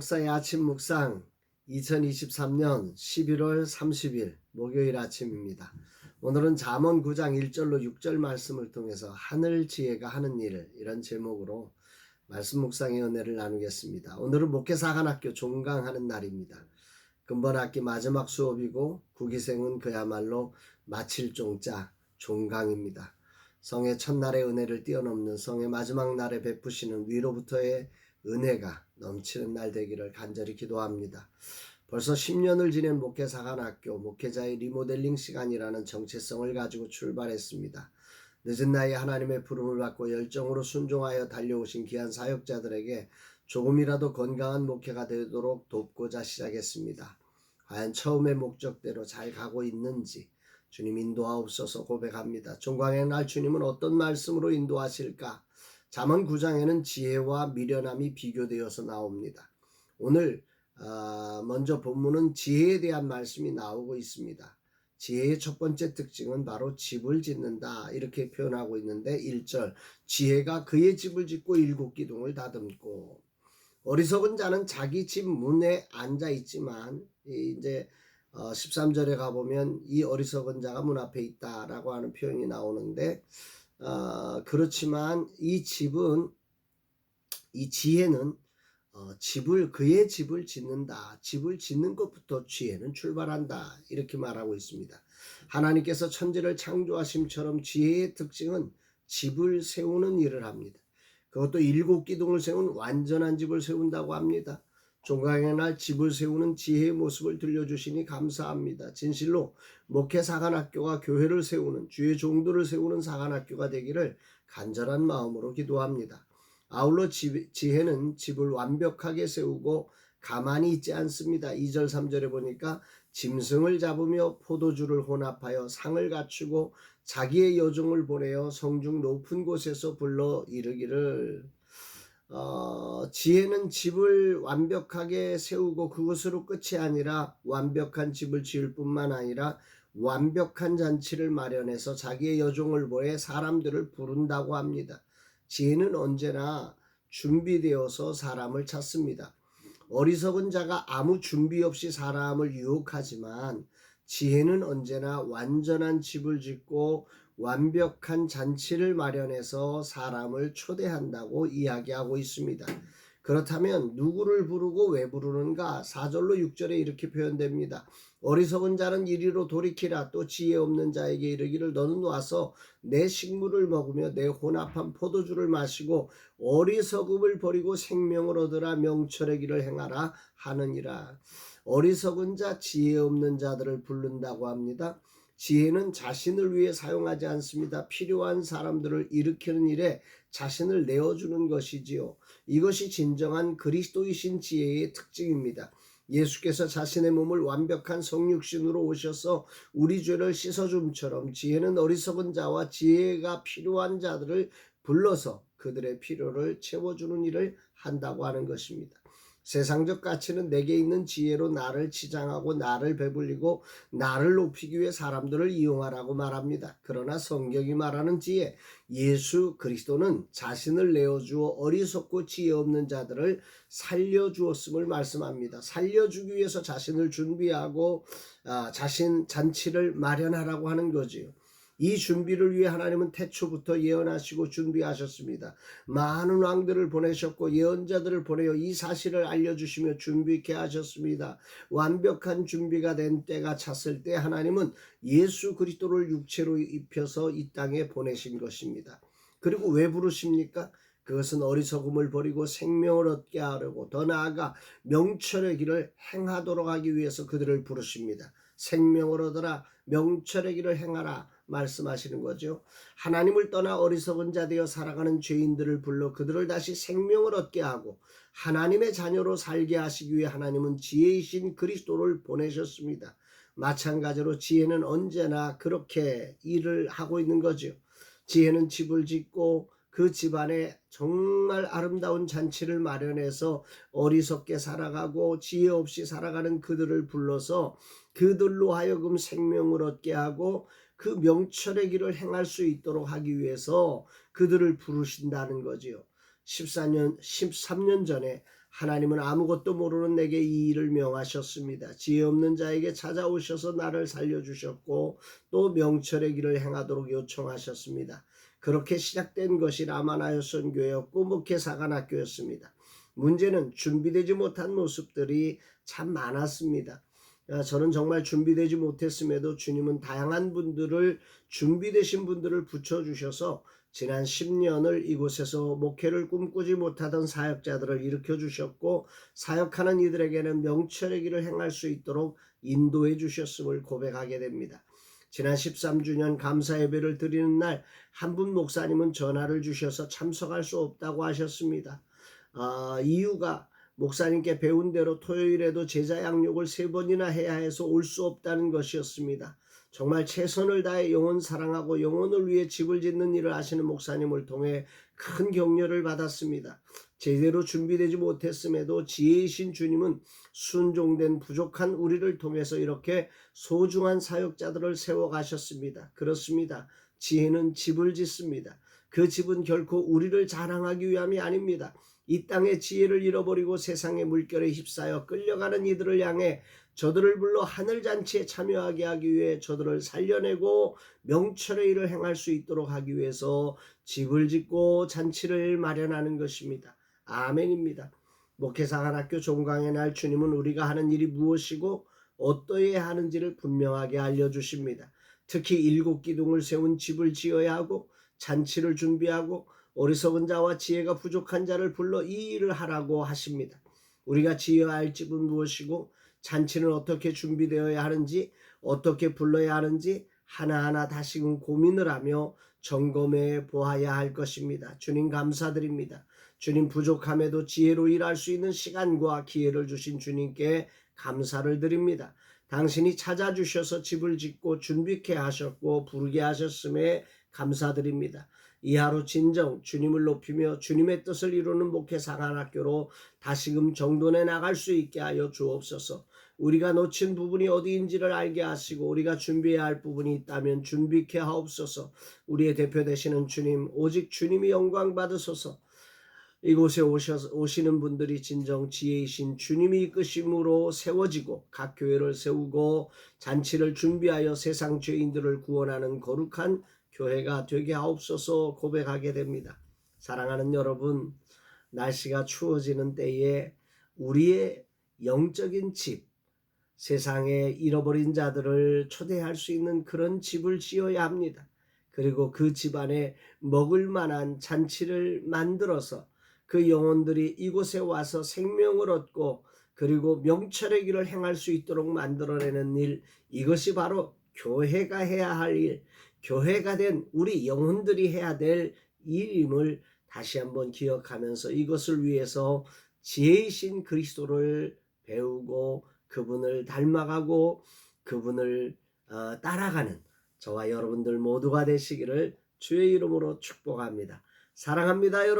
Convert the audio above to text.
목사의 아침 묵상 2023년 11월 30일 목요일 아침입니다. 오늘은 잠언 9장 1절로 6절 말씀을 통해서 하늘 지혜가 하는 일을 이런 제목으로 말씀 묵상의 은혜를 나누겠습니다. 오늘은 목회사관학교 종강하는 날입니다. 금번 학기 마지막 수업이고 구기생은 그야말로 마칠 종자 종강입니다. 성의 첫날의 은혜를 뛰어넘는 성의 마지막 날에 베푸시는 위로부터의 은혜가 넘치는 날 되기를 간절히 기도합니다. 벌써 10년을 지낸 목회사관학교 목회자의 리모델링 시간이라는 정체성을 가지고 출발했습니다. 늦은 나이에 하나님의 부름을 받고 열정으로 순종하여 달려오신 귀한 사역자들에게 조금이라도 건강한 목회가 되도록 돕고자 시작했습니다. 과연 처음의 목적대로 잘 가고 있는지 주님 인도하옵소서 고백합니다. 종강의 날 주님은 어떤 말씀으로 인도하실까? 잠언 9장에는 지혜와 미련함이 비교되어서 나옵니다. 오늘 먼저 본문은 지혜에 대한 말씀이 나오고 있습니다. 지혜의 첫 번째 특징은 바로 집을 짓는다 이렇게 표현하고 있는데 1절 지혜가 그의 집을 짓고 7기둥을 다듬고 어리석은 자는 자기 집 문에 앉아 있지만 이제 13절에 가보면 이 어리석은 자가 문 앞에 있다라고 하는 표현이 나오는데 그렇지만 이 지혜는 그의 집을 짓는다. 집을 짓는 것부터 지혜는 출발한다. 이렇게 말하고 있습니다. 하나님께서 천지를 창조하심처럼 지혜의 특징은 집을 세우는 일을 합니다. 그것도 7기둥을 세운 완전한 집을 세운다고 합니다. 종강의 날 집을 세우는 지혜의 모습을 들려주시니 감사합니다. 진실로 목회사관학교가 교회를 세우는 주의 종들을 세우는 사관학교가 되기를 간절한 마음으로 기도합니다. 아울러 지혜는 집을 완벽하게 세우고 가만히 있지 않습니다. 2절 3절에 보니까 짐승을 잡으며 포도주를 혼합하여 상을 갖추고 자기의 여종을 보내어 성중 높은 곳에서 불러 이르기를 지혜는 집을 완벽하게 세우고 그것으로 끝이 아니라 완벽한 집을 지을 뿐만 아니라 완벽한 잔치를 마련해서 자기의 여종을 보내 사람들을 부른다고 합니다. 지혜는 언제나 준비되어서 사람을 찾습니다. 어리석은 자가 아무 준비 없이 사람을 유혹하지만 지혜는 언제나 완전한 집을 짓고 완벽한 잔치를 마련해서 사람을 초대한다고 이야기하고 있습니다. 그렇다면 누구를 부르고 왜 부르는가? 4절로 6절에 이렇게 표현됩니다. 어리석은 자는 이리로 돌이키라. 또 지혜 없는 자에게 이르기를 너는 와서 내 식물을 먹으며 내 혼합한 포도주를 마시고 어리석음을 버리고 생명을 얻으라. 명철의 길을 행하라 하느니라. 어리석은 자, 지혜 없는 자들을 부른다고 합니다. 지혜는 자신을 위해 사용하지 않습니다. 필요한 사람들을 일으키는 일에 자신을 내어주는 것이지요. 이것이 진정한 그리스도이신 지혜의 특징입니다. 예수께서 자신의 몸을 완벽한 성육신으로 오셔서 우리 죄를 씻어줌처럼 지혜는 어리석은 자와 지혜가 필요한 자들을 불러서 그들의 필요를 채워주는 일을 한다고 하는 것입니다. 세상적 가치는 내게 있는 지혜로 나를 치장하고 나를 배불리고 나를 높이기 위해 사람들을 이용하라고 말합니다. 그러나 성경이 말하는 지혜, 예수 그리스도는 자신을 내어주어 어리석고 지혜 없는 자들을 살려주었음을 말씀합니다. 살려주기 위해서 자신을 준비하고 자신 잔치를 마련하라고 하는 거지요. 이 준비를 위해 하나님은 태초부터 예언하시고 준비하셨습니다. 많은 왕들을 보내셨고 예언자들을 보내어 이 사실을 알려주시며 준비케 하셨습니다. 완벽한 준비가 된 때가 찼을 때 하나님은 예수 그리스도를 육체로 입혀서 이 땅에 보내신 것입니다. 그리고 왜 부르십니까? 그것은 어리석음을 버리고 생명을 얻게 하려고 더 나아가 명철의 길을 행하도록 하기 위해서 그들을 부르십니다. 생명을 얻어라, 명철의 길을 행하라 말씀하시는 거죠. 하나님을 떠나 어리석은 자 되어 살아가는 죄인들을 불러 그들을 다시 생명을 얻게 하고 하나님의 자녀로 살게 하시기 위해 하나님은 지혜이신 그리스도를 보내셨습니다. 마찬가지로 지혜는 언제나 그렇게 일을 하고 있는 거죠. 지혜는 집을 짓고 그 집안에 정말 아름다운 잔치를 마련해서 어리석게 살아가고 지혜 없이 살아가는 그들을 불러서 그들로 하여금 생명을 얻게 하고 그 명철의 길을 행할 수 있도록 하기 위해서 그들을 부르신다는 거지요. 13년 전에 하나님은 아무것도 모르는 내게 이 일을 명하셨습니다. 지혜 없는 자에게 찾아오셔서 나를 살려주셨고 또 명철의 길을 행하도록 요청하셨습니다. 그렇게 시작된 것이 라마나요 선교였고 목회사관학교였습니다. 문제는 준비되지 못한 모습들이 참 많았습니다. 저는 정말 준비되지 못했음에도 주님은 다양한 분들을 준비되신 분들을 붙여주셔서 지난 10년을 이곳에서 목회를 꿈꾸지 못하던 사역자들을 일으켜 주셨고 사역하는 이들에게는 명철의 길을 행할 수 있도록 인도해 주셨음을 고백하게 됩니다. 지난 13주년 감사 예배를 드리는 날 한 분 목사님은 전화를 주셔서 참석할 수 없다고 하셨습니다. 이유가 목사님께 배운 대로 토요일에도 제자 양육을 3번이나 해야 해서 올 수 없다는 것이었습니다. 정말 최선을 다해 영혼 사랑하고 영혼을 위해 집을 짓는 일을 하시는 목사님을 통해 큰 격려를 받았습니다. 제대로 준비되지 못했음에도 지혜이신 주님은 순종된 부족한 우리를 통해서 이렇게 소중한 사역자들을 세워가셨습니다. 그렇습니다. 지혜는 집을 짓습니다. 그 집은 결코 우리를 자랑하기 위함이 아닙니다. 이 땅의 지혜를 잃어버리고 세상의 물결에 휩싸여 끌려가는 이들을 향해 저들을 불러 하늘잔치에 참여하게 하기 위해 저들을 살려내고 명철의 일을 행할 수 있도록 하기 위해서 집을 짓고 잔치를 마련하는 것입니다. 아멘입니다. 목회사관학교 종강의 날 주님은 우리가 하는 일이 무엇이고 어떠해야 하는지를 분명하게 알려주십니다. 특히 7기둥을 세운 집을 지어야 하고 잔치를 준비하고 어리석은 자와 지혜가 부족한 자를 불러 이 일을 하라고 하십니다. 우리가 지어야 할 집은 무엇이고 잔치는 어떻게 준비되어야 하는지 어떻게 불러야 하는지 하나하나 다시금 고민을 하며 점검해 보아야 할 것입니다. 주님 감사드립니다. 주님 부족함에도 지혜로 일할 수 있는 시간과 기회를 주신 주님께 감사를 드립니다. 당신이 찾아주셔서 집을 짓고 준비케 하셨고 부르게 하셨음에 감사드립니다. 이 하루 진정 주님을 높이며 주님의 뜻을 이루는 목회사관학교로 다시금 정돈해 나갈 수 있게 하여 주옵소서. 우리가 놓친 부분이 어디인지를 알게 하시고 우리가 준비해야 할 부분이 있다면 준비케 하옵소서. 우리의 대표 되시는 주님 오직 주님이 영광 받으소서. 이곳에 오시는 분들이 진정 지혜이신 주님이 이끄심으로 세워지고 각 교회를 세우고 잔치를 준비하여 세상 죄인들을 구원하는 거룩한 교회가 되게 하옵소서 고백하게 됩니다. 사랑하는 여러분, 날씨가 추워지는 때에 우리의 영적인 집, 세상에 잃어버린 자들을 초대할 수 있는 그런 집을 지어야 합니다. 그리고 그 집 안에 먹을 만한 잔치를 만들어서 그 영혼들이 이곳에 와서 생명을 얻고 그리고 명철의 길을 행할 수 있도록 만들어내는 일, 이것이 바로 교회가 해야 할 일, 교회가 된 우리 영혼들이 해야 될 일임을 다시 한번 기억하면서 이것을 위해서 지혜이신 그리스도를 배우고 그분을 닮아가고 그분을 따라가는 저와 여러분들 모두가 되시기를 주의 이름으로 축복합니다. 사랑합니다, 여러분.